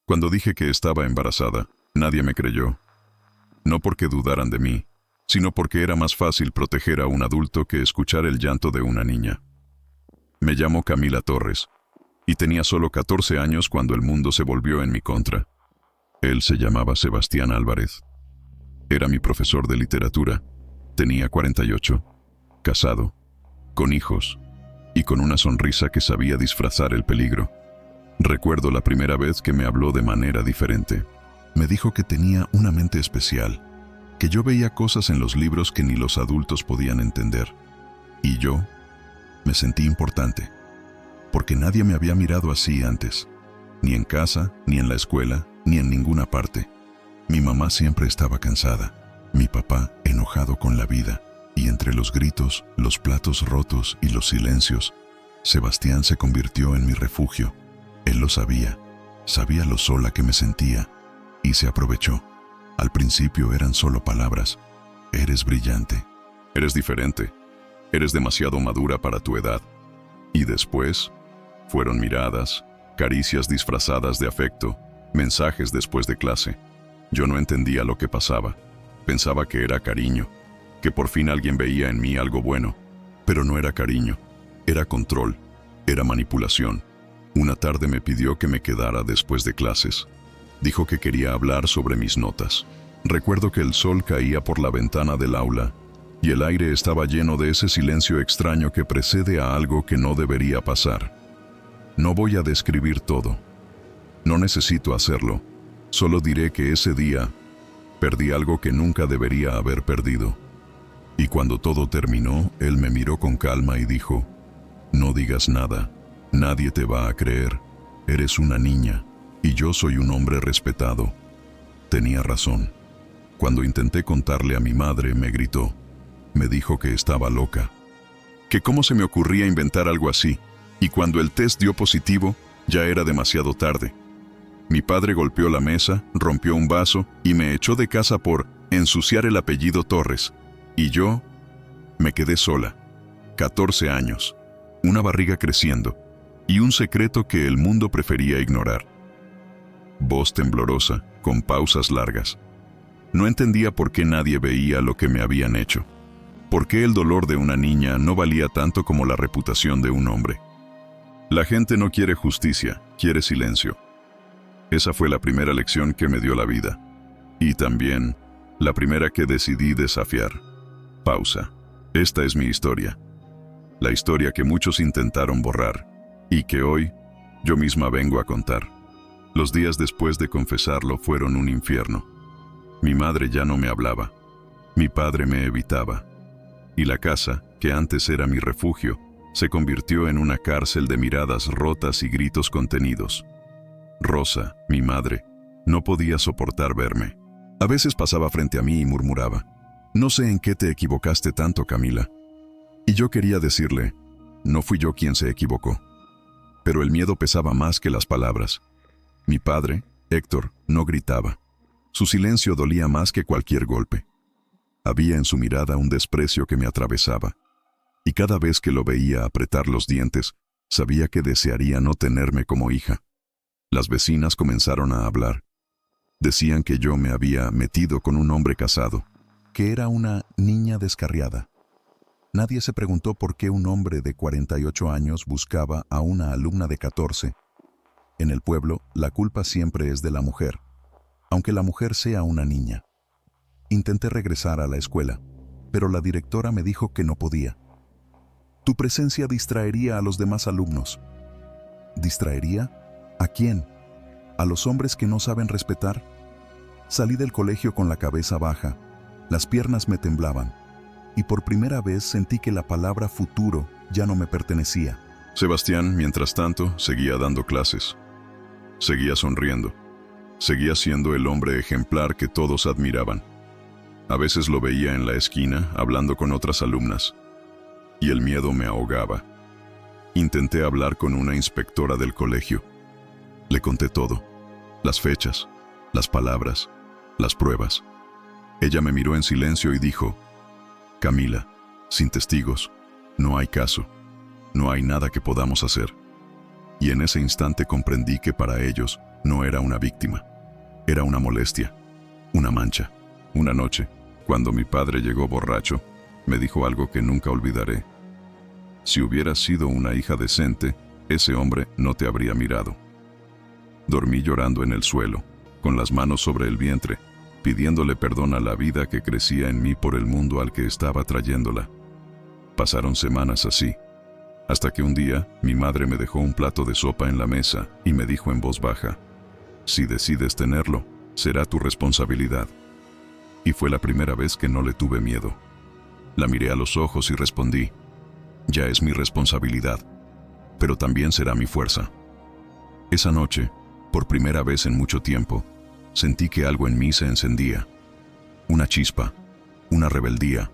Cuando dije que estaba embarazada, nadie me creyó. No porque dudaran de mí, sino porque era más fácil proteger a un adulto que escuchar el llanto de una niña. Me llamo Camila Torres, y tenía solo 14 años cuando el mundo se volvió en mi contra. Él se llamaba Sebastián Álvarez. Era mi profesor de literatura. Tenía 48, casado, con hijos, y con una sonrisa que sabía disfrazar el peligro. Recuerdo la primera vez que me habló de manera diferente. Me dijo que tenía una mente especial, que yo veía cosas en los libros que ni los adultos podían entender. Y yo me sentí importante, porque nadie me había mirado así antes, ni en casa, ni en la escuela, ni en ninguna parte. Mi mamá siempre estaba cansada, mi papá enojado con la vida, y entre los gritos, los platos rotos y los silencios, Sebastián se convirtió en mi refugio. Él lo sabía lo sola que me sentía, y se aprovechó. Al principio eran solo palabras. Eres brillante. Eres diferente. Eres demasiado madura para tu edad. Y después, fueron miradas, caricias disfrazadas de afecto, mensajes después de clase. Yo no entendía lo que pasaba. Pensaba que era cariño, que por fin alguien veía en mí algo bueno. Pero no era cariño, era control, era manipulación. Una tarde me pidió que me quedara después de clases. Dijo que quería hablar sobre mis notas. Recuerdo que el sol caía por la ventana del aula y el aire estaba lleno de ese silencio extraño que precede a algo que no debería pasar. No voy a describir todo. No necesito hacerlo. Solo diré que ese día perdí algo que nunca debería haber perdido. Y cuando todo terminó, él me miró con calma y dijo: no digas nada. Nadie te va a creer. Eres una niña, y yo soy un hombre respetado. Tenía razón. Cuando intenté contarle a mi madre, me gritó. Me dijo que estaba loca. Que cómo se me ocurría inventar algo así, y cuando el test dio positivo, ya era demasiado tarde. Mi padre golpeó la mesa, rompió un vaso, y me echó de casa por ensuciar el apellido Torres. Y yo me quedé sola. 14 años. Una barriga creciendo. Y un secreto que el mundo prefería ignorar. Voz temblorosa, con pausas largas. No entendía por qué nadie veía lo que me habían hecho. ¿Por qué el dolor de una niña no valía tanto como la reputación de un hombre? La gente no quiere justicia, quiere silencio. Esa fue la primera lección que me dio la vida. Y también la primera que decidí desafiar. Pausa. Esta es mi historia. La historia que muchos intentaron borrar. Y que hoy yo misma vengo a contar. Los días después de confesarlo fueron un infierno. Mi madre ya no me hablaba. Mi padre me evitaba. Y la casa, que antes era mi refugio, se convirtió en una cárcel de miradas rotas y gritos contenidos. Rosa, mi madre, no podía soportar verme. A veces pasaba frente a mí y murmuraba: no sé en qué te equivocaste tanto, Camila. Y yo quería decirle: no fui yo quien se equivocó. Pero el miedo pesaba más que las palabras. Mi padre, Héctor, no gritaba. Su silencio dolía más que cualquier golpe. Había en su mirada un desprecio que me atravesaba. Y cada vez que lo veía apretar los dientes, sabía que desearía no tenerme como hija. Las vecinas comenzaron a hablar. Decían que yo me había metido con un hombre casado, que era una niña descarriada. Nadie se preguntó por qué un hombre de 48 años buscaba a una alumna de 14. En el pueblo, la culpa siempre es de la mujer, aunque la mujer sea una niña. Intenté regresar a la escuela, pero la directora me dijo que no podía. Tu presencia distraería a los demás alumnos. ¿Distraería? ¿A quién? ¿A los hombres que no saben respetar? Salí del colegio con la cabeza baja, las piernas me temblaban. Y por primera vez sentí que la palabra futuro ya no me pertenecía. Sebastián, mientras tanto, seguía dando clases. Seguía sonriendo. Seguía siendo el hombre ejemplar que todos admiraban. A veces lo veía en la esquina, hablando con otras alumnas. Y el miedo me ahogaba. Intenté hablar con una inspectora del colegio. Le conté todo. Las fechas, las palabras, las pruebas. Ella me miró en silencio y dijo: Camila, sin testigos, no hay caso. No hay nada que podamos hacer. Y en ese instante comprendí que para ellos no era una víctima, era una molestia, una mancha. Una noche, cuando mi padre llegó borracho, me dijo algo que nunca olvidaré. Si hubieras sido una hija decente, ese hombre no te habría mirado. Dormí llorando en el suelo, con las manos sobre el vientre, pidiéndole perdón a la vida que crecía en mí por el mundo al que estaba trayéndola. Pasaron semanas así, hasta que un día mi madre me dejó un plato de sopa en la mesa y me dijo en voz baja: si decides tenerlo, será tu responsabilidad. Y fue la primera vez que no le tuve miedo. La miré a los ojos y respondí: ya es mi responsabilidad, pero también será mi fuerza. Esa noche, por primera vez en mucho tiempo, sentí que algo en mí se encendía. Una chispa, una rebeldía,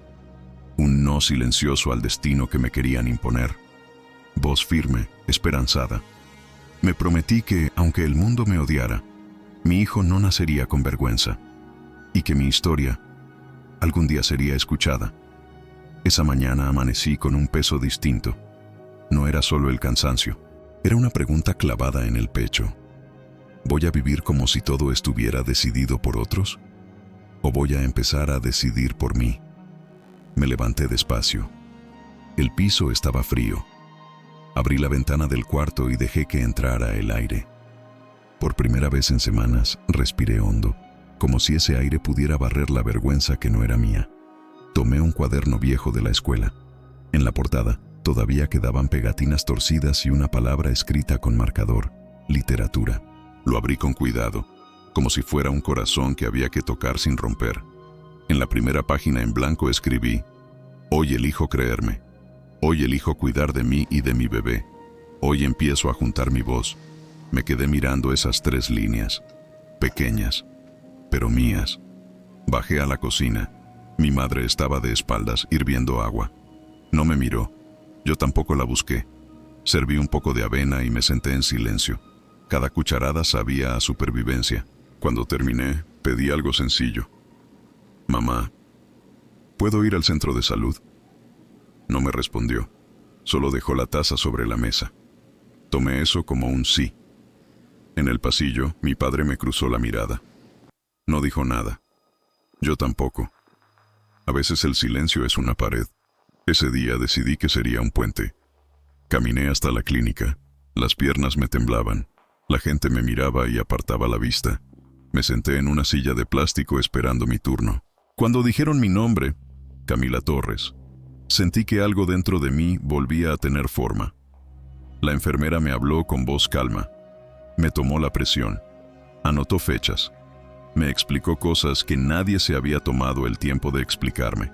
un no silencioso al destino que me querían imponer. Voz firme, esperanzada. Me prometí que, aunque el mundo me odiara, mi hijo no nacería con vergüenza, y que mi historia algún día sería escuchada. Esa mañana amanecí con un peso distinto. No era solo el cansancio, era una pregunta clavada en el pecho. ¿Voy a vivir como si todo estuviera decidido por otros? ¿O voy a empezar a decidir por mí? Me levanté despacio. El piso estaba frío. Abrí la ventana del cuarto y dejé que entrara el aire. Por primera vez en semanas, respiré hondo, como si ese aire pudiera barrer la vergüenza que no era mía. Tomé un cuaderno viejo de la escuela. En la portada, todavía quedaban pegatinas torcidas y una palabra escrita con marcador: literatura. Lo abrí con cuidado, como si fuera un corazón que había que tocar sin romper. En la primera página en blanco escribí: hoy elijo creerme. Hoy elijo cuidar de mí y de mi bebé. Hoy empiezo a juntar mi voz. Me quedé mirando esas 3 líneas, pequeñas, pero mías. Bajé a la cocina. Mi madre estaba de espaldas, hirviendo agua. No me miró. Yo tampoco la busqué. Serví un poco de avena y me senté en silencio. Cada cucharada sabía a supervivencia. Cuando terminé, pedí algo sencillo. Mamá, ¿puedo ir al centro de salud? No me respondió. Solo dejó la taza sobre la mesa. Tomé eso como un sí. En el pasillo, mi padre me cruzó la mirada. No dijo nada. Yo tampoco. A veces el silencio es una pared. Ese día decidí que sería un puente. Caminé hasta la clínica. Las piernas me temblaban. La gente me miraba y apartaba la vista. Me senté en una silla de plástico esperando mi turno. Cuando dijeron mi nombre, Camila Torres, sentí que algo dentro de mí volvía a tener forma. La enfermera me habló con voz calma. Me tomó la presión. Anotó fechas. Me explicó cosas que nadie se había tomado el tiempo de explicarme.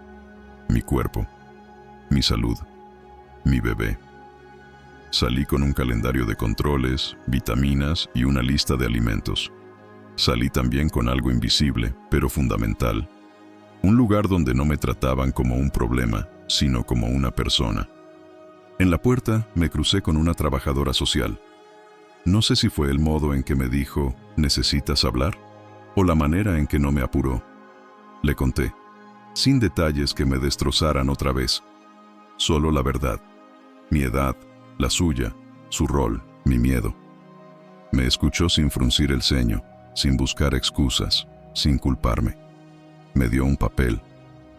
Mi cuerpo, mi salud, mi bebé. Salí con un calendario de controles, vitaminas y una lista de alimentos. Salí también con algo invisible, pero fundamental. Un lugar donde no me trataban como un problema, sino como una persona. En la puerta me crucé con una trabajadora social. No sé si fue el modo en que me dijo: ¿necesitas hablar?, o la manera en que no me apuró. Le conté, sin detalles que me destrozaran otra vez. Solo la verdad, mi edad, la suya, su rol, mi miedo. Me escuchó sin fruncir el ceño, sin buscar excusas, sin culparme. Me dio un papel,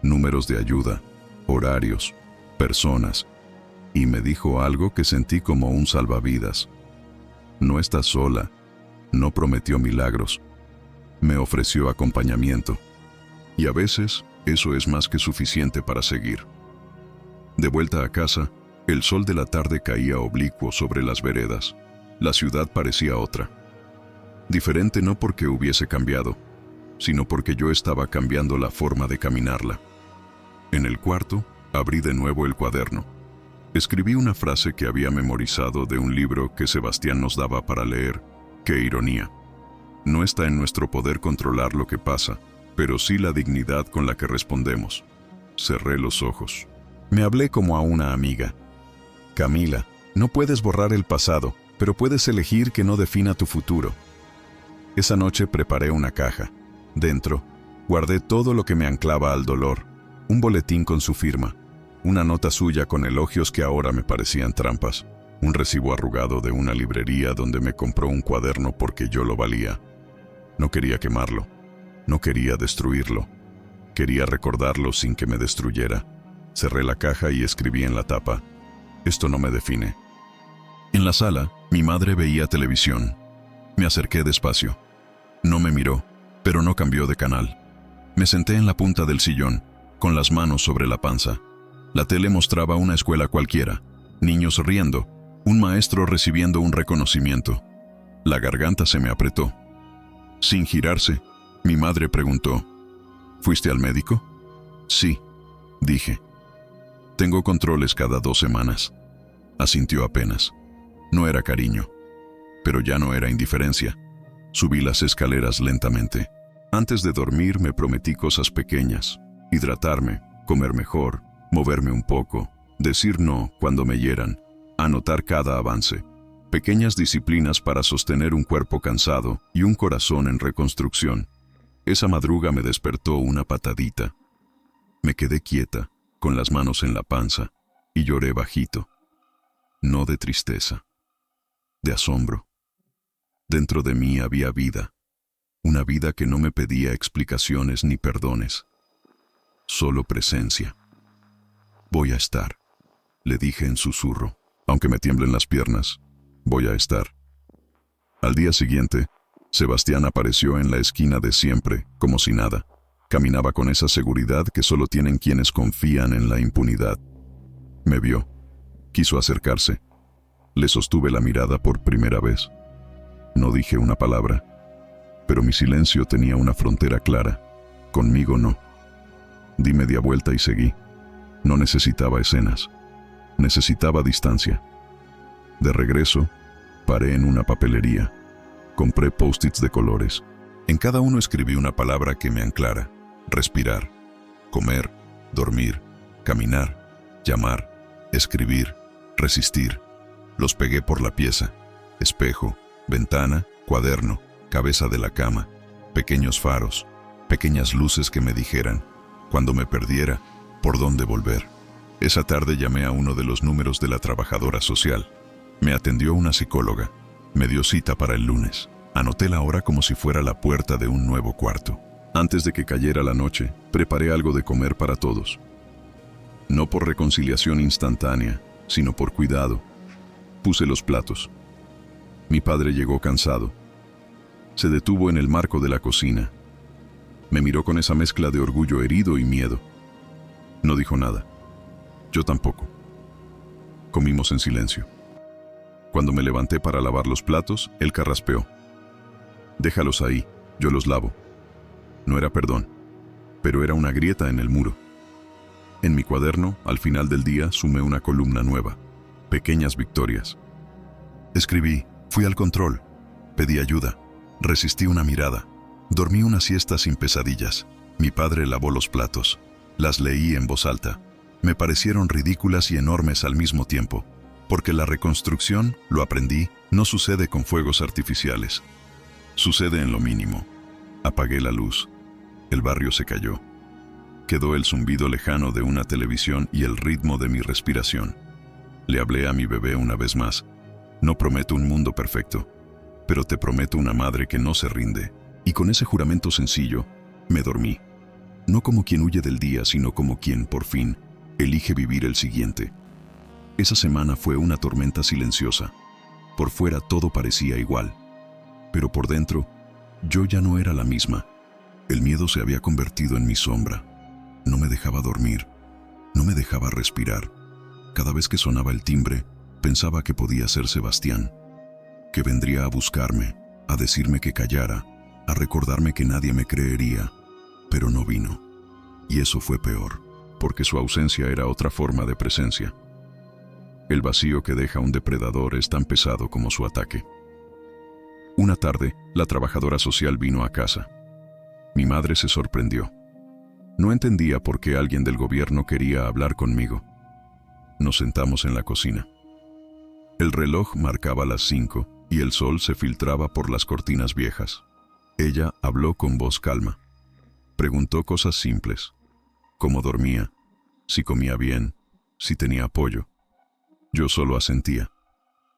números de ayuda, horarios, personas, y me dijo algo que sentí como un salvavidas. No estás sola. No prometió milagros. Me ofreció acompañamiento. Y a veces eso es más que suficiente para seguir. De vuelta a casa, el sol de la tarde caía oblicuo sobre las veredas. La ciudad parecía otra. Diferente no porque hubiese cambiado, sino porque yo estaba cambiando la forma de caminarla. En el cuarto, abrí de nuevo el cuaderno. Escribí una frase que había memorizado de un libro que Sebastián nos daba para leer. ¡Qué ironía! No está en nuestro poder controlar lo que pasa, pero sí la dignidad con la que respondemos. Cerré los ojos. Me hablé como a una amiga. Camila, no puedes borrar el pasado, pero puedes elegir que no defina tu futuro. Esa noche preparé una caja. Dentro, guardé todo lo que me anclaba al dolor. Un boletín con su firma. Una nota suya con elogios que ahora me parecían trampas. Un recibo arrugado de una librería donde me compró un cuaderno porque yo lo valía. No quería quemarlo, no quería destruirlo. Quería recordarlo sin que me destruyera. Cerré la caja y escribí en la tapa: esto no me define. En la sala, mi madre veía televisión. Me acerqué despacio. No me miró, pero no cambió de canal. Me senté en la punta del sillón, con las manos sobre la panza. La tele mostraba una escuela cualquiera, niños riendo, un maestro recibiendo un reconocimiento. La garganta se me apretó. Sin girarse, mi madre preguntó: ¿fuiste al médico? Sí, dije. Tengo controles cada 2 semanas. Asintió apenas. No era cariño, pero ya no era indiferencia. Subí las escaleras lentamente. Antes de dormir me prometí cosas pequeñas: hidratarme, comer mejor, moverme un poco, decir no cuando me hieran, anotar cada avance. Pequeñas disciplinas para sostener un cuerpo cansado y un corazón en reconstrucción. Esa madruga me despertó una patadita. Me quedé quieta, con las manos en la panza, y lloré bajito. No de tristeza, de asombro. Dentro de mí había vida, una vida que no me pedía explicaciones ni perdones, solo presencia. Voy a estar, le dije en susurro, aunque me tiemblen las piernas. Voy a estar. Al día siguiente, Sebastián apareció en la esquina de siempre, como si nada. Caminaba con esa seguridad que solo tienen quienes confían en la impunidad. Me vio. Quiso acercarse. Le sostuve la mirada por primera vez. No dije una palabra, pero mi silencio tenía una frontera clara. Conmigo no. Di media vuelta y seguí. No necesitaba escenas. Necesitaba distancia. De regreso, paré en una papelería. Compré post-its de colores. En cada uno escribí una palabra que me anclara: respirar, comer, dormir, caminar, llamar, escribir, resistir. Los pegué por la pieza: espejo, ventana, cuaderno, cabeza de la cama, pequeños faros, pequeñas luces que me dijeran, cuando me perdiera, por dónde volver. Esa tarde llamé a uno de los números de la trabajadora social. Me atendió una psicóloga. Me dio cita para el lunes. Anoté la hora como si fuera la puerta de un nuevo cuarto. Antes de que cayera la noche, preparé algo de comer para todos. No por reconciliación instantánea, sino por cuidado. Puse los platos. Mi padre llegó cansado. Se detuvo en el marco de la cocina. Me miró con esa mezcla de orgullo herido y miedo. No dijo nada. Yo tampoco. Comimos en silencio. Cuando me levanté para lavar los platos, él carraspeó: déjalos ahí, yo los lavo. No era perdón, pero era una grieta en el muro. En mi cuaderno, al final del día, sumé una columna nueva: pequeñas victorias. Escribí: fui al control, pedí ayuda, resistí una mirada, dormí una siesta sin pesadillas. Mi padre lavó los platos. Las leí en voz alta. Me parecieron ridículas y enormes al mismo tiempo. Porque la reconstrucción, lo aprendí, no sucede con fuegos artificiales. Sucede en lo mínimo. Apagué la luz. El barrio se cayó. Quedó el zumbido lejano de una televisión y el ritmo de mi respiración. Le hablé a mi bebé una vez más. No prometo un mundo perfecto, pero te prometo una madre que no se rinde. Y con ese juramento sencillo, me dormí. No como quien huye del día, sino como quien, por fin, elige vivir el siguiente. Esa semana fue una tormenta silenciosa. Por fuera todo parecía igual, pero por dentro yo ya no era la misma. El miedo se había convertido en mi sombra. No me dejaba dormir, no me dejaba respirar. Cada vez que sonaba el timbre, pensaba que podía ser Sebastián, que vendría a buscarme, a decirme que callara, a recordarme que nadie me creería, pero no vino. Y eso fue peor, porque su ausencia era otra forma de presencia. El vacío que deja un depredador es tan pesado como su ataque. Una tarde, la trabajadora social vino a casa. Mi madre se sorprendió. No entendía por qué alguien del gobierno quería hablar conmigo. Nos sentamos en la cocina. El reloj marcaba las 5 y el sol se filtraba por las cortinas viejas. Ella habló con voz calma. Preguntó cosas simples: cómo dormía, si comía bien, si tenía apoyo. Yo solo asentía.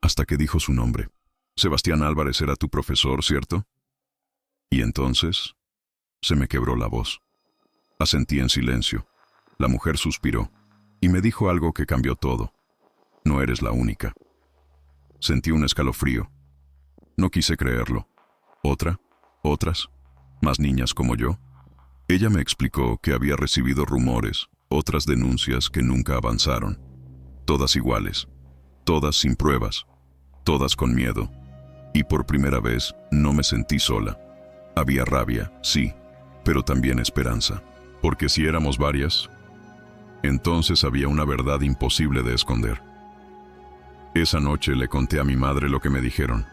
hasta que dijo su nombre. Sebastián Álvarez era tu profesor, ¿cierto? Y entonces se me quebró la voz. Asentí en silencio. La mujer suspiró y me dijo algo que cambió todo. No eres la única. Sentí un escalofrío. No quise creerlo. ¿Otra? ¿Otras? ¿Más niñas como yo? Ella me explicó que había recibido rumores, otras denuncias que nunca avanzaron. Todas iguales, todas sin pruebas, todas con miedo. Y por primera vez no me sentí sola. Había rabia, sí, pero también esperanza. Porque si éramos varias, entonces había una verdad imposible de esconder. Esa noche le conté a mi madre lo que me dijeron.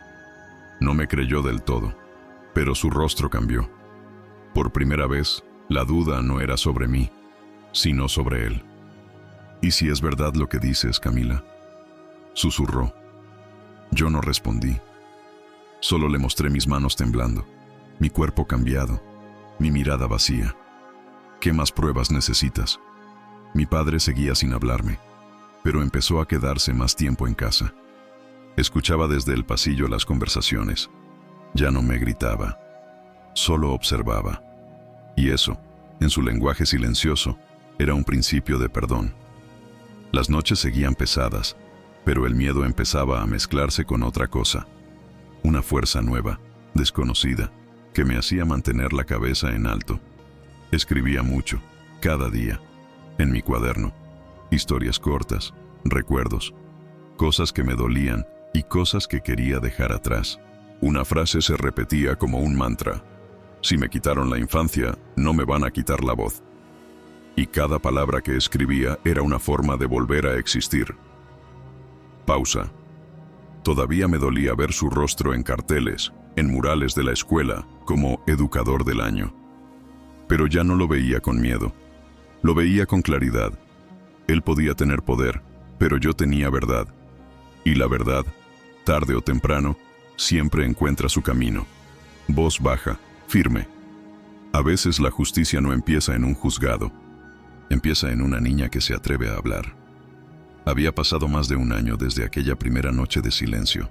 No me creyó del todo, pero su rostro cambió. Por primera vez, la duda no era sobre mí, sino sobre él. ¿Y si es verdad lo que dices, Camila?, susurró. Yo no respondí. Solo le mostré mis manos temblando, mi cuerpo cambiado, mi mirada vacía. ¿Qué más pruebas necesitas? Mi padre seguía sin hablarme, pero empezó a quedarse más tiempo en casa. Escuchaba desde el pasillo las conversaciones. Ya no me gritaba, solo observaba. Y eso, en su lenguaje silencioso, era un principio de perdón. Las noches seguían pesadas, pero el miedo empezaba a mezclarse con otra cosa. Una fuerza nueva, desconocida, que me hacía mantener la cabeza en alto. Escribía mucho, cada día, en mi cuaderno. Historias cortas, recuerdos, cosas que me dolían y cosas que quería dejar atrás. Una frase se repetía como un mantra. Si me quitaron la infancia, no me van a quitar la voz. Y cada palabra que escribía era una forma de volver a existir. Pausa. Todavía me dolía ver su rostro en carteles, en murales de la escuela, como educador del año. Pero ya no lo veía con miedo. Lo veía con claridad. Él podía tener poder, pero yo tenía verdad. Y la verdad, tarde o temprano, siempre encuentra su camino. Voz baja, firme. A veces la justicia no empieza en un juzgado. Empieza en una niña que se atreve a hablar. Había pasado más de un año desde aquella primera noche de silencio.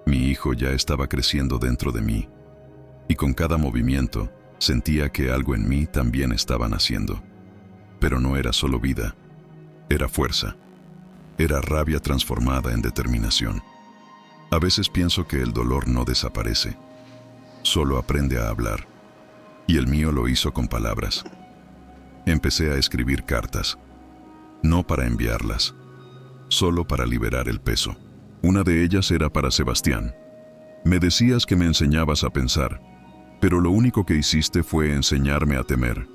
Mi hijo ya estaba creciendo dentro de mí, y con cada movimiento sentía que algo en mí también estaba naciendo. Pero no era solo vida, era fuerza. Era rabia transformada en determinación. A veces pienso que el dolor no desaparece, solo aprende a hablar. Y el mío lo hizo con palabras. Empecé a escribir cartas, no para enviarlas, solo para liberar el peso. Una de ellas era para Sebastián. Me decías que me enseñabas a pensar, pero lo único que hiciste fue enseñarme a temer.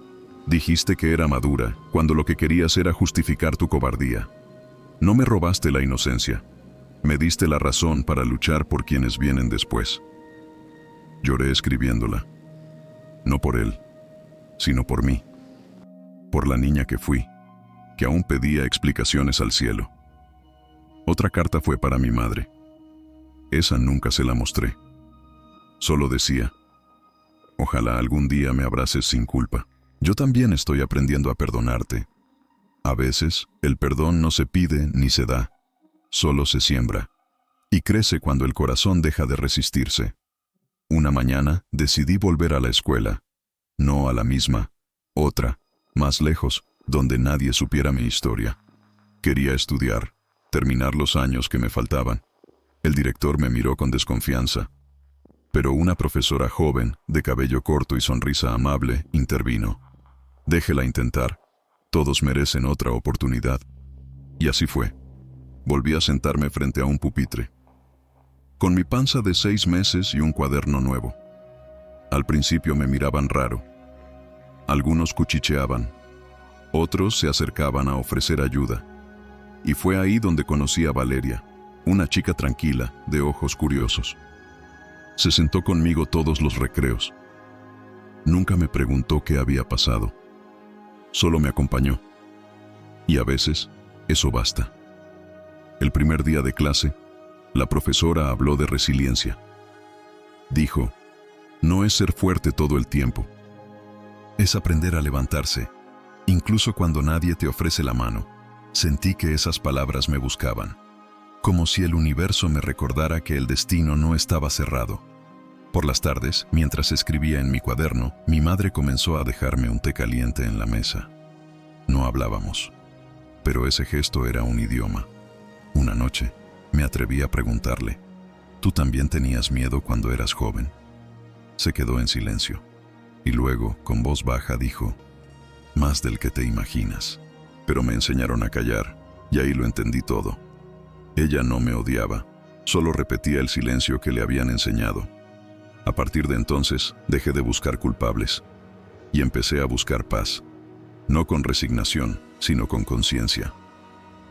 Dijiste que era madura, cuando lo que querías era justificar tu cobardía. No me robaste la inocencia, me diste la razón para luchar por quienes vienen después. Lloré escribiéndola, no por él, sino por mí, por la niña que fui, que aún pedía explicaciones al cielo. Otra carta fue para mi madre. Esa nunca se la mostré. Solo decía, ojalá algún día me abraces sin culpa. Yo también estoy aprendiendo a perdonarte. A veces, el perdón no se pide ni se da, solo se siembra, y crece cuando el corazón deja de resistirse. Una mañana decidí volver a la escuela, no a la misma, otra, más lejos, donde nadie supiera mi historia. Quería estudiar, terminar los años que me faltaban. El director me miró con desconfianza, pero una profesora joven, de cabello corto y sonrisa amable, intervino. Déjela intentar, todos merecen otra oportunidad. Y así fue. Volví a sentarme frente a un pupitre, con mi panza de 6 meses y un cuaderno nuevo. Al principio me miraban raro. Algunos cuchicheaban, otros se acercaban a ofrecer ayuda. Y fue ahí donde conocí a Valeria, una chica tranquila, de ojos curiosos. Se sentó conmigo todos los recreos. Nunca me preguntó qué había pasado. Solo me acompañó. Y a veces, eso basta. El primer día de clase, la profesora habló de resiliencia. Dijo, no es ser fuerte todo el tiempo. Es aprender a levantarse, incluso cuando nadie te ofrece la mano. Sentí que esas palabras me buscaban. como si el universo me recordara que el destino no estaba cerrado. Por las tardes, mientras escribía en mi cuaderno, mi madre comenzó a dejarme un té caliente en la mesa. No hablábamos, pero ese gesto era un idioma. Una noche, me atreví a preguntarle, ¿tú también tenías miedo cuando eras joven? Se quedó en silencio, y luego, con voz baja, dijo, más del que te imaginas. Pero me enseñaron a callar, y ahí lo entendí todo. Ella no me odiaba, solo repetía el silencio que le habían enseñado. A partir de entonces, dejé de buscar culpables, y empecé a buscar paz, no con resignación, sino con conciencia,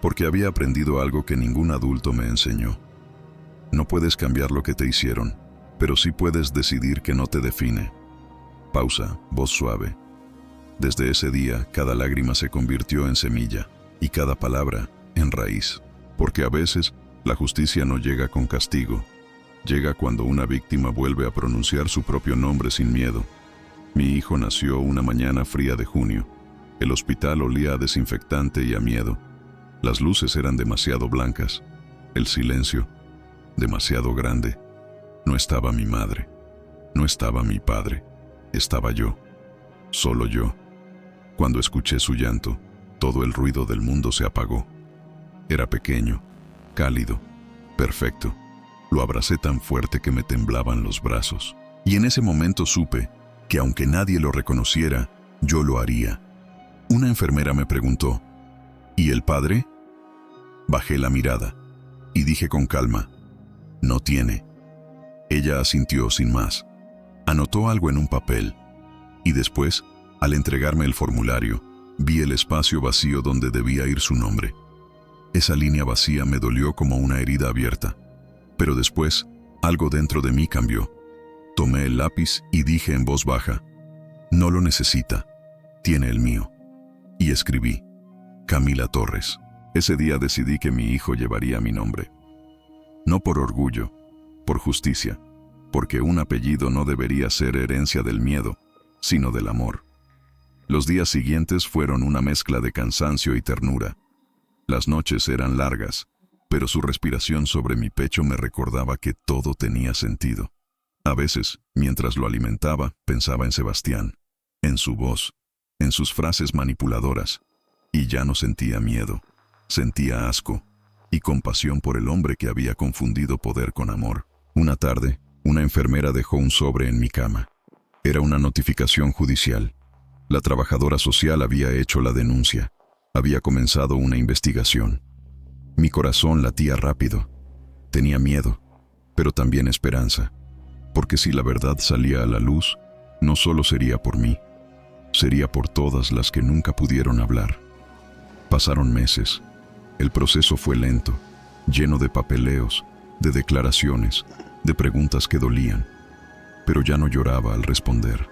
porque había aprendido algo que ningún adulto me enseñó. No puedes cambiar lo que te hicieron, pero sí puedes decidir que no te define. Pausa, voz suave. Desde ese día, cada lágrima se convirtió en semilla, y cada palabra en raíz. Porque a veces, la justicia no llega con castigo. Llega cuando una víctima vuelve a pronunciar su propio nombre sin miedo. Mi hijo nació una mañana fría de junio. El hospital olía a desinfectante y a miedo. Las luces eran demasiado blancas. El silencio, demasiado grande. No estaba mi madre. No estaba mi padre. Estaba yo. Solo yo. Cuando escuché su llanto, todo el ruido del mundo se apagó. Era pequeño, cálido, perfecto. Lo abracé tan fuerte que me temblaban los brazos. Y en ese momento supe que aunque nadie lo reconociera, yo lo haría. Una enfermera me preguntó, ¿y el padre? Bajé la mirada y dije con calma, no tiene. Ella asintió sin más. Anotó algo en un papel y después, al entregarme el formulario, vi el espacio vacío donde debía ir su nombre. Esa línea vacía me dolió como una herida abierta, pero después, algo dentro de mí cambió. Tomé el lápiz y dije en voz baja, no lo necesita, tiene el mío. Y escribí, Camila Torres. Ese día decidí que mi hijo llevaría mi nombre. No por orgullo, por justicia, porque un apellido no debería ser herencia del miedo, sino del amor. Los días siguientes fueron una mezcla de cansancio y ternura. Las noches eran largas, pero su respiración sobre mi pecho me recordaba que todo tenía sentido. A veces, mientras lo alimentaba, pensaba en Sebastián, en su voz, en sus frases manipuladoras, y ya no sentía miedo, sentía asco y compasión por el hombre que había confundido poder con amor. Una tarde, una enfermera dejó un sobre en mi cama. Era una notificación judicial. La trabajadora social había hecho la denuncia. Había comenzado una investigación. Mi corazón latía rápido. Tenía miedo, pero también esperanza. Porque si la verdad salía a la luz, no solo sería por mí, sería por todas las que nunca pudieron hablar. Pasaron meses. El proceso fue lento, lleno de papeleos, de declaraciones, de preguntas que dolían. Pero ya no lloraba al responder.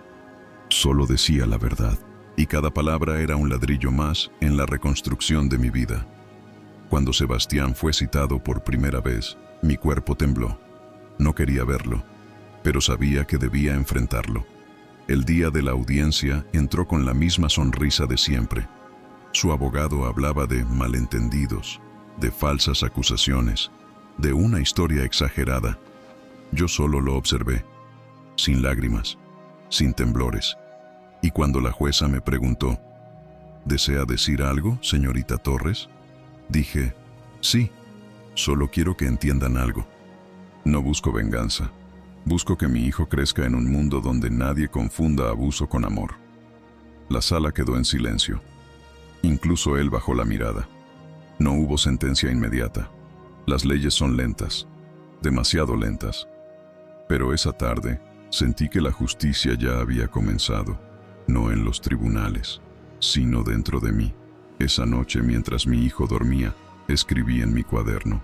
Solo decía la verdad. Y cada palabra era un ladrillo más en la reconstrucción de mi vida. Cuando Sebastián fue citado por primera vez, mi cuerpo tembló. No quería verlo, pero sabía que debía enfrentarlo. El día de la audiencia entró con la misma sonrisa de siempre. Su abogado hablaba de malentendidos, de falsas acusaciones, de una historia exagerada. Yo solo lo observé, sin lágrimas, sin temblores. Y cuando la jueza me preguntó, ¿desea decir algo, señorita Torres? Dije, sí, solo quiero que entiendan algo. No busco venganza. Busco que mi hijo crezca en un mundo donde nadie confunda abuso con amor. La sala quedó en silencio. Incluso él bajó la mirada. No hubo sentencia inmediata. Las leyes son lentas, demasiado lentas. Pero esa tarde sentí que la justicia ya había comenzado. No en los tribunales, sino dentro de mí. Esa noche, mientras mi hijo dormía, escribí en mi cuaderno.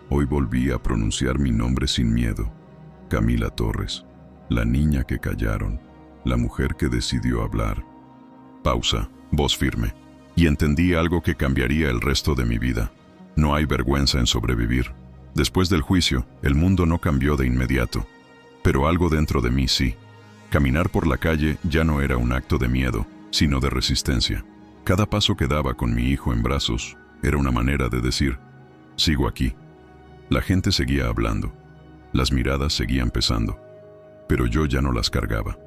Hoy volví a pronunciar mi nombre sin miedo. Camila Torres, la niña que callaron, la mujer que decidió hablar. Pausa, voz firme. Y entendí algo que cambiaría el resto de mi vida. No hay vergüenza en sobrevivir. Después del juicio, el mundo no cambió de inmediato. Pero algo dentro de mí sí. Caminar por la calle ya no era un acto de miedo, sino de resistencia. Cada paso que daba con mi hijo en brazos era una manera de decir, sigo aquí, La gente seguía hablando. Las miradas seguían pesando. Pero yo ya no las cargaba.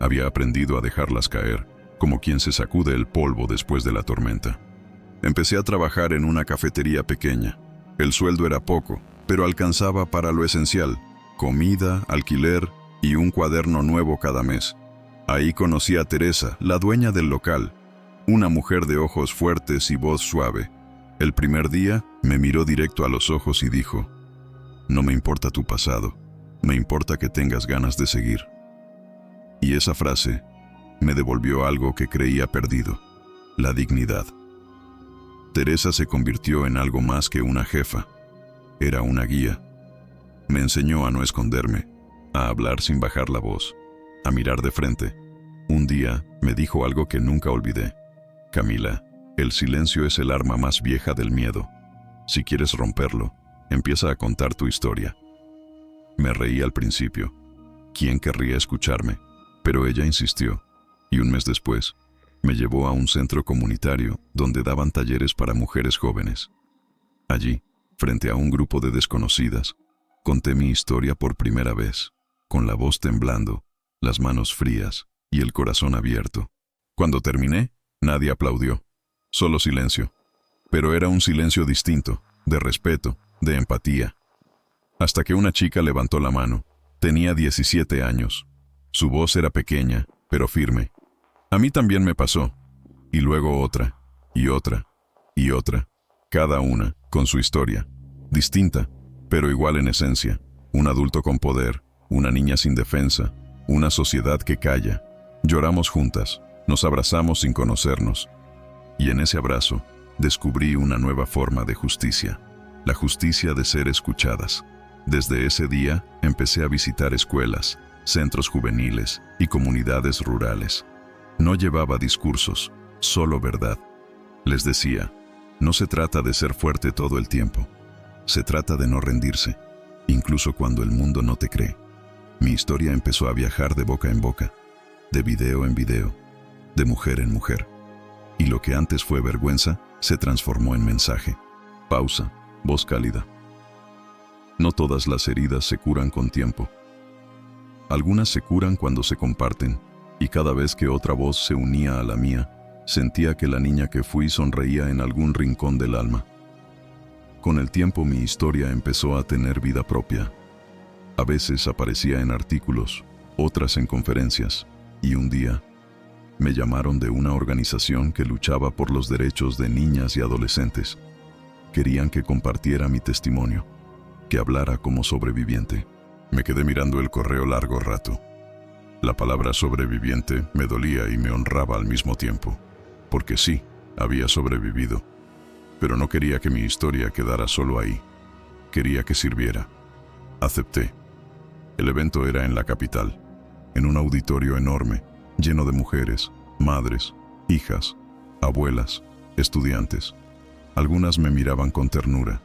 Había aprendido a dejarlas caer, como quien se sacude el polvo después de la tormenta. Empecé a trabajar en una cafetería pequeña. El sueldo era poco, pero alcanzaba para lo esencial: comida, alquiler y un cuaderno nuevo cada mes. Ahí conocí a Teresa, la dueña del local, una mujer de ojos fuertes y voz suave. El primer día me miró directo a los ojos y dijo: «No me importa tu pasado, me importa que tengas ganas de seguir». Y esa frase me devolvió algo que creía perdido: la dignidad. Teresa se convirtió en algo más que una jefa. Era una guía. Me enseñó a no esconderme, a hablar sin bajar la voz, a mirar de frente. Un día me dijo algo que nunca olvidé: «Camila, el silencio es el arma más vieja del miedo. Si quieres romperlo, empieza a contar tu historia». Me reí al principio. ¿Quién querría escucharme? Pero ella insistió, y un mes después, me llevó a un centro comunitario donde daban talleres para mujeres jóvenes. Allí, frente a un grupo de desconocidas, conté mi historia por primera vez, con la voz temblando, las manos frías y el corazón abierto. Cuando terminé, nadie aplaudió, solo silencio. Pero era un silencio distinto, de respeto, de empatía. Hasta que una chica levantó la mano. Tenía 17 años. Su voz era pequeña, pero firme. A mí también me pasó. Y luego otra, y otra, y otra. Cada una con su historia. Distinta, pero igual en esencia. Un adulto con poder, una niña sin defensa, una sociedad que calla. Lloramos juntas, nos abrazamos sin conocernos. Y en ese abrazo, descubrí una nueva forma de justicia. La justicia de ser escuchadas. Desde ese día, empecé a visitar escuelas, centros juveniles y comunidades rurales. No llevaba discursos, solo verdad. Les decía: no se trata de ser fuerte todo el tiempo. Se trata de no rendirse, incluso cuando el mundo no te cree. Mi historia empezó a viajar de boca en boca, de video en video, de mujer en mujer. Y lo que antes fue vergüenza, se transformó en mensaje. Pausa, voz cálida. No todas las heridas se curan con tiempo. Algunas se curan cuando se comparten, y cada vez que otra voz se unía a la mía, sentía que la niña que fui sonreía en algún rincón del alma. Con el tiempo mi historia empezó a tener vida propia. A veces aparecía en artículos, otras en conferencias, y un día me llamaron de una organización que luchaba por los derechos de niñas y adolescentes. Querían que compartiera mi testimonio, que hablara como sobreviviente. Me quedé mirando el correo largo rato. La palabra sobreviviente me dolía y me honraba al mismo tiempo, porque sí, había sobrevivido. Pero no quería que mi historia quedara solo ahí. Quería que sirviera. Acepté. El evento era en la capital, en un auditorio enorme, lleno de mujeres, madres, hijas, abuelas, estudiantes. Algunas me miraban con ternura,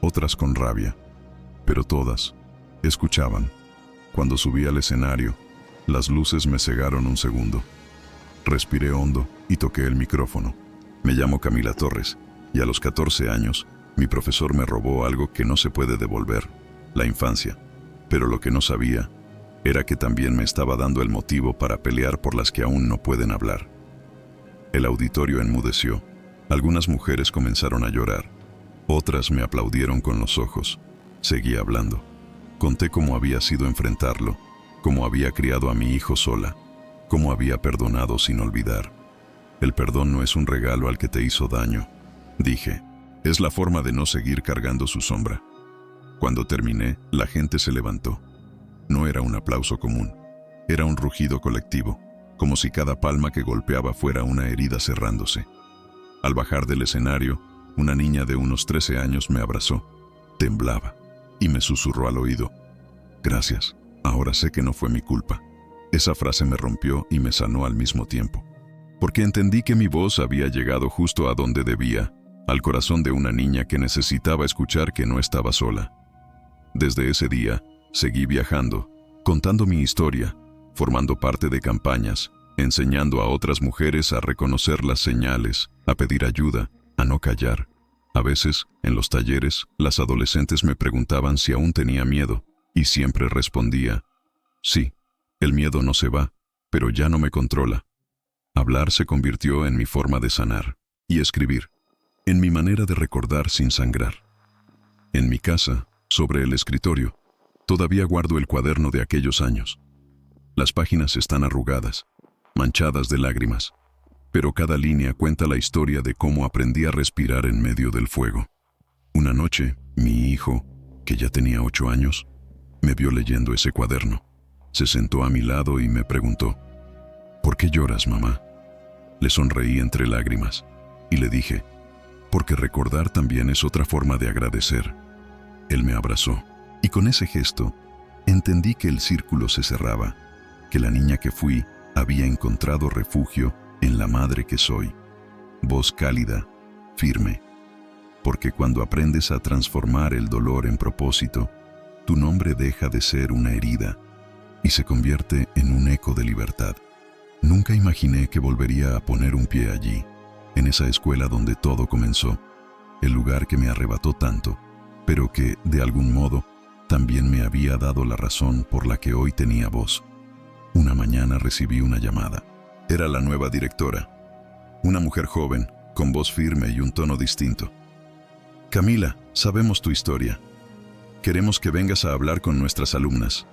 otras con rabia, pero todas escuchaban. Cuando subí al escenario, las luces me cegaron un segundo. Respiré hondo y toqué el micrófono. Me llamo Camila Torres, y a los 14 años, mi profesor me robó algo que no se puede devolver: la infancia. Pero lo que no sabía era que también me estaba dando el motivo para pelear por las que aún no pueden hablar. El auditorio enmudeció. Algunas mujeres comenzaron a llorar. Otras me aplaudieron con los ojos. Seguí hablando. Conté cómo había sido enfrentarlo, cómo había criado a mi hijo sola, cómo había perdonado sin olvidar. El perdón no es un regalo al que te hizo daño, dije. Es la forma de no seguir cargando su sombra. Cuando terminé, la gente se levantó. No era un aplauso común, era un rugido colectivo, como si cada palma que golpeaba fuera una herida cerrándose. Al bajar del escenario, una niña de unos 13 años me abrazó. Temblaba y me susurró al oído: «Gracias, ahora sé que no fue mi culpa». Esa frase me rompió y me sanó al mismo tiempo, porque entendí que mi voz había llegado justo a donde debía, al corazón de una niña que necesitaba escuchar que no estaba sola. Desde ese día, seguí viajando, contando mi historia, formando parte de campañas, enseñando a otras mujeres a reconocer las señales, a pedir ayuda, a no callar. A veces, en los talleres, las adolescentes me preguntaban si aún tenía miedo, y siempre respondía, sí, el miedo no se va, pero ya no me controla. Hablar se convirtió en mi forma de sanar, y escribir, en mi manera de recordar sin sangrar. En mi casa, sobre el escritorio, todavía guardo el cuaderno de aquellos años. Las páginas están arrugadas, manchadas de lágrimas, pero cada línea cuenta la historia de cómo aprendí a respirar en medio del fuego. Una noche, mi hijo, que ya tenía 8 años, me vio leyendo ese cuaderno. Se sentó a mi lado y me preguntó, ¿por qué lloras, mamá? Le sonreí entre lágrimas y le dije, porque recordar también es otra forma de agradecer. Él me abrazó y con ese gesto entendí que el círculo se cerraba, que la niña que fui había encontrado refugio en la madre que soy. Voz cálida, firme, porque cuando aprendes a transformar el dolor en propósito, tu nombre deja de ser una herida y se convierte en un eco de libertad. Nunca imaginé que volvería a poner un pie allí, en esa escuela donde todo comenzó, el lugar que me arrebató tanto, pero que, de algún modo, también me había dado la razón por la que hoy tenía voz. Una mañana recibí una llamada. Era la nueva directora, una mujer joven, con voz firme y un tono distinto. Camila, sabemos tu historia. Queremos que vengas a hablar con nuestras alumnas.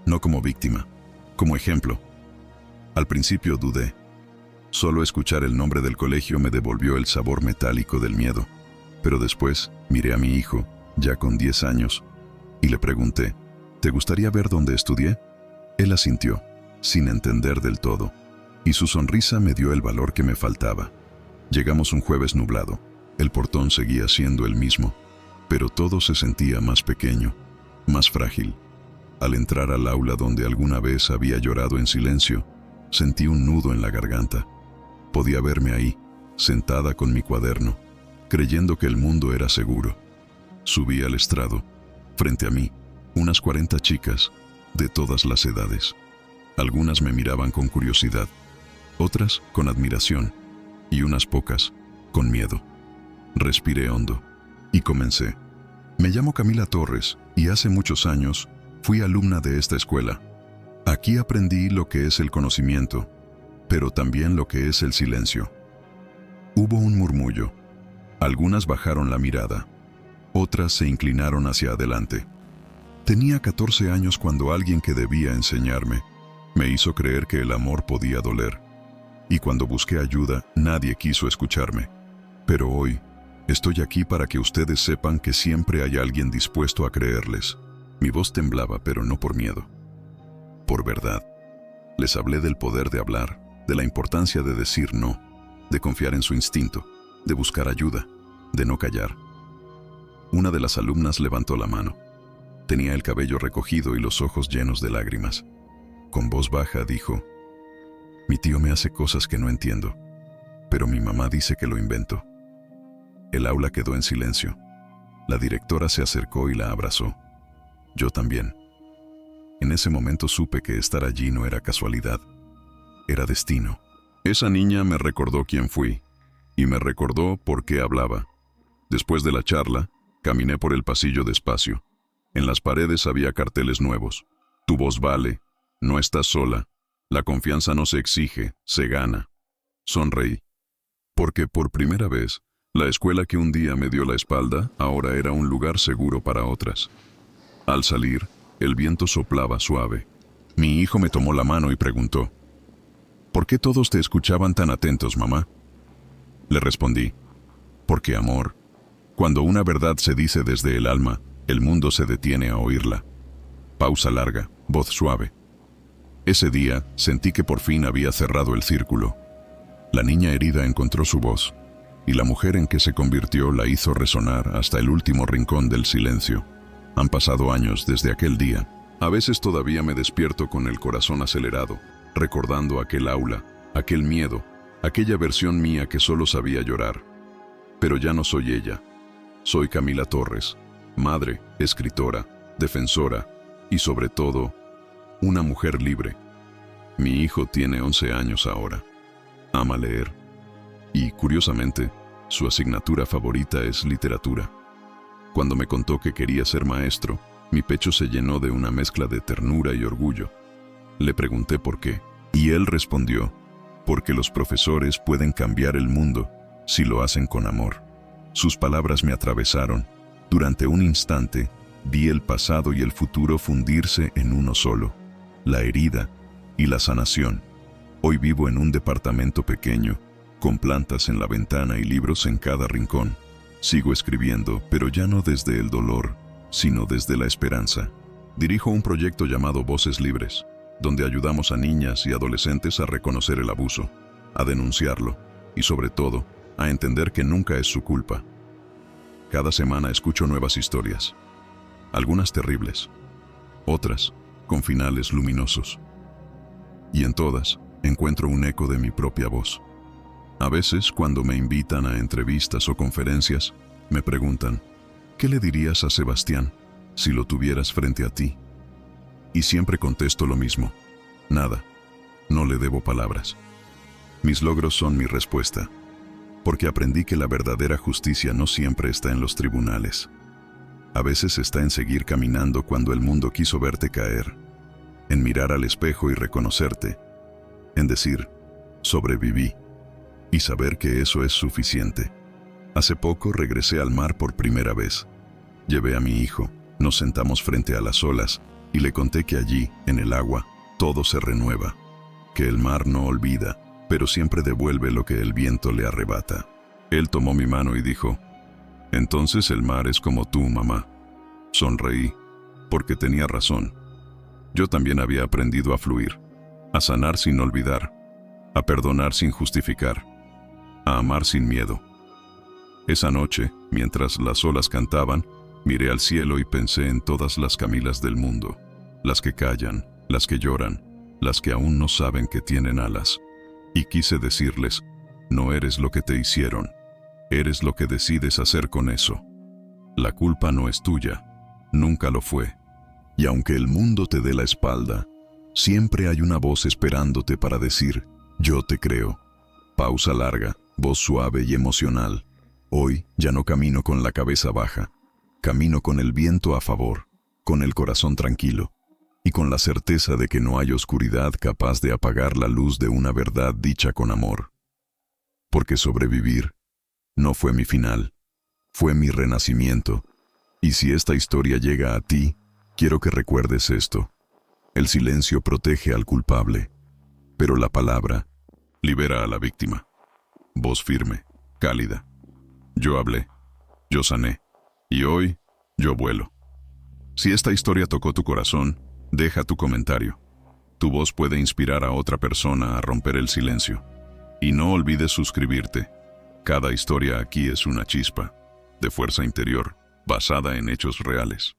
No como víctima, como ejemplo. Al principio dudé. Solo escuchar el nombre del colegio me devolvió el sabor metálico del miedo. Pero después miré a mi hijo, ya con 10 años, y le pregunté, ¿te gustaría ver dónde estudié? Él asintió, sin entender del todo, y su sonrisa me dio el valor que me faltaba. Llegamos un jueves nublado. El portón seguía siendo el mismo, pero todo se sentía más pequeño, más frágil. Al entrar al aula donde alguna vez había llorado en silencio, sentí un nudo en la garganta. Podía verme ahí, sentada con mi cuaderno, creyendo que el mundo era seguro. Subí al estrado. Frente a mí, unas 40 chicas, de todas las edades. Algunas me miraban con curiosidad, otras con admiración, y unas pocas con miedo. Respiré hondo y comencé. Me llamo Camila Torres y hace muchos años fui alumna de esta escuela. Aquí aprendí lo que es el conocimiento, pero también lo que es el silencio. Hubo un murmullo. Algunas bajaron la mirada, otras se inclinaron hacia adelante. Tenía 14 años cuando alguien que debía enseñarme me hizo creer que el amor podía doler. Y cuando busqué ayuda, nadie quiso escucharme. Pero hoy, estoy aquí para que ustedes sepan que siempre hay alguien dispuesto a creerles. Mi voz temblaba, pero no por miedo. Por verdad. Les hablé del poder de hablar, de la importancia de decir no, de confiar en su instinto, de buscar ayuda, de no callar. Una de las alumnas levantó la mano. Tenía el cabello recogido y los ojos llenos de lágrimas. Con voz baja dijo, mi tío me hace cosas que no entiendo, pero mi mamá dice que lo invento. El aula quedó en silencio. La directora se acercó y la abrazó. Yo también. En ese momento supe que estar allí no era casualidad, era destino. Esa niña me recordó quién fui, y me recordó por qué hablaba. Después de la charla, caminé por el pasillo despacio. En las paredes había carteles nuevos. Tu voz vale, no estás sola, la confianza no se exige, se gana. Sonreí, porque por primera vez, la escuela que un día me dio la espalda, ahora era un lugar seguro para otras. Al salir, el viento soplaba suave. Mi hijo me tomó la mano y preguntó, ¿por qué todos te escuchaban tan atentos, mamá? Le respondí, porque amor, cuando una verdad se dice desde el alma, el mundo se detiene a oírla. Pausa larga, voz suave. Ese día sentí que por fin había cerrado el círculo. La niña herida encontró su voz, y la mujer en que se convirtió la hizo resonar hasta el último rincón del silencio. Han pasado años desde aquel día. A veces todavía me despierto con el corazón acelerado, recordando aquel aula, aquel miedo, aquella versión mía que solo sabía llorar. Pero ya no soy ella. Soy Camila Torres, madre, escritora, defensora y sobre todo, una mujer libre. Mi hijo tiene 11 años ahora. Ama leer. Y, curiosamente, Su asignatura favorita es literatura. Cuando me contó que quería ser maestro, mi pecho se llenó de una mezcla de ternura y orgullo. Le pregunté por qué, y él respondió, porque los profesores pueden cambiar el mundo si lo hacen con amor. Sus palabras me atravesaron. Durante un instante, vi el pasado y el futuro fundirse en uno solo, la herida y la sanación. Hoy vivo en un departamento pequeño, con plantas en la ventana y libros en cada rincón. Sigo escribiendo, pero ya no desde el dolor, sino desde la esperanza. Dirijo un proyecto llamado Voces Libres, donde ayudamos a niñas y adolescentes a reconocer el abuso, a denunciarlo y, sobre todo, a entender que nunca es su culpa. Cada semana escucho nuevas historias, algunas terribles, otras con finales luminosos. Y en todas encuentro un eco de mi propia voz. A veces, cuando me invitan a entrevistas o conferencias, me preguntan, ¿qué le dirías a Sebastián si lo tuvieras frente a ti? Y siempre contesto lo mismo, nada, no le debo palabras. Mis logros son mi respuesta, porque aprendí que la verdadera justicia no siempre está en los tribunales. A veces está en seguir caminando cuando el mundo quiso verte caer, en mirar al espejo y reconocerte, en decir, sobreviví, y saber que eso es suficiente. Hace poco regresé al mar por primera vez. Llevé a mi hijo, nos sentamos frente a las olas y le conté que allí, en el agua, todo se renueva, que el mar no olvida, pero siempre devuelve lo que el viento le arrebata. Él tomó mi mano y dijo, «Entonces el mar es como tú, mamá». Sonreí, porque tenía razón. Yo también había aprendido a fluir, a sanar sin olvidar, a perdonar sin justificar, a amar sin miedo. Esa noche, mientras las olas cantaban, miré al cielo y pensé en todas las Camilas del mundo, las que callan, las que lloran, las que aún no saben que tienen alas. Y quise decirles, no eres lo que te hicieron, eres lo que decides hacer con eso. La culpa no es tuya, nunca lo fue. Y aunque el mundo te dé la espalda, siempre hay una voz esperándote para decir, yo te creo. Pausa larga, voz suave y emocional. Hoy ya no camino con la cabeza baja, camino con el viento a favor, con el corazón tranquilo y con la certeza de que no hay oscuridad capaz de apagar la luz de una verdad dicha con amor. Porque sobrevivir no fue mi final, fue mi renacimiento. Y si esta historia llega a ti, quiero que recuerdes esto. El silencio protege al culpable, pero la palabra libera a la víctima. Voz firme, cálida. Yo hablé, yo sané, y hoy yo vuelo. Si esta historia tocó tu corazón, deja tu comentario. Tu voz puede inspirar a otra persona a romper el silencio. Y no olvides suscribirte. Cada historia aquí es una chispa de fuerza interior, basada en hechos reales.